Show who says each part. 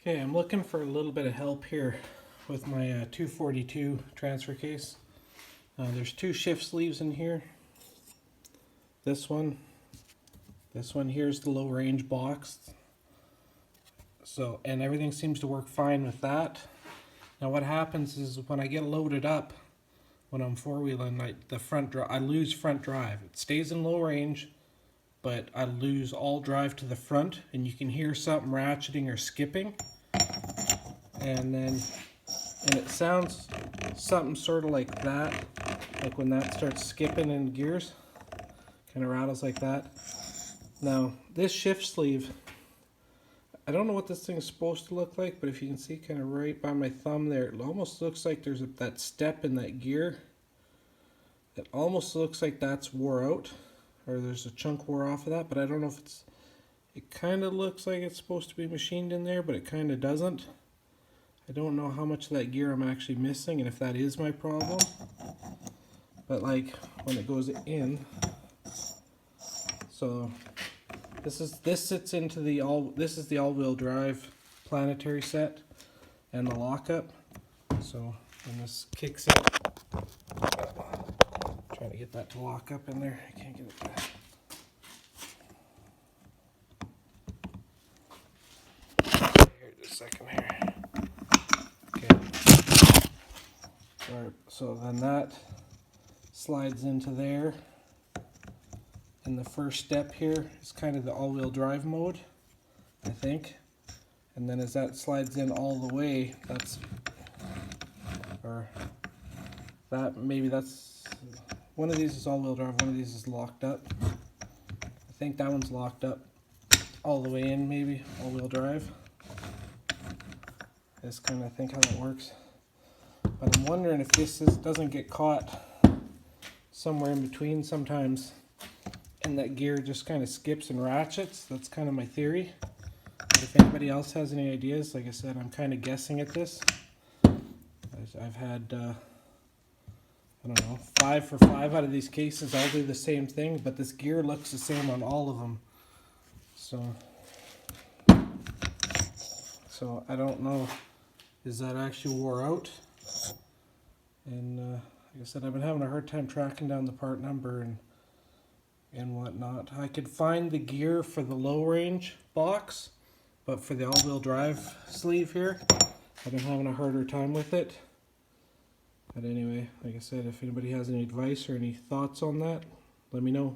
Speaker 1: Okay, I'm looking for a little bit of help here with my 242 transfer case. There's two shift sleeves in here. This one here's the low range box. So, and everything seems to work fine with that. Now what happens is when I get loaded up, when I'm four-wheeling, I lose front drive. It stays in low range, but I lose all drive to the front, and you can hear something ratcheting or skipping. And it sounds something sort of like that, like when that starts skipping in gears, kind of rattles like that. Now this shift sleeve, I don't know what this thing is supposed to look like, but if you can see kind of right by my thumb there, it almost looks like there's that step in that gear. It almost looks like that's wore out, or there's a chunk wore off of that, but I don't know if it kind of looks like it's supposed to be machined in there, but it kind of doesn't. I don't know how much of that gear I'm actually missing and if that is my problem. But like when it goes in, so this sits into this is the all-wheel drive planetary set and the lockup. So when this kicks in, trying to get that to lock up in there. I can't get it back. Here, just a second here. So then that slides into there, and the first step here is kind of the all-wheel drive mode, I think. And then as that slides in all the way, maybe that's one of these is all-wheel drive, one of these is locked up. I think that one's locked up all the way in, maybe all-wheel drive. That's kind of think how that works. But I'm wondering if this doesn't get caught somewhere in between sometimes, and that gear just kind of skips and ratchets. That's kind of my theory. But if anybody else has any ideas, like I said, I'm kind of guessing at this. I've had, I don't know, 5 for 5 out of these cases all do the same thing, but this gear looks the same on all of them. So I don't know, is that actually wore out? And like I said, I've been having a hard time tracking down the part number and whatnot. I could find the gear for the low range box, but for the all-wheel drive sleeve here, I've been having a harder time with it. But anyway, like I said, if anybody has any advice or any thoughts on that, let me know.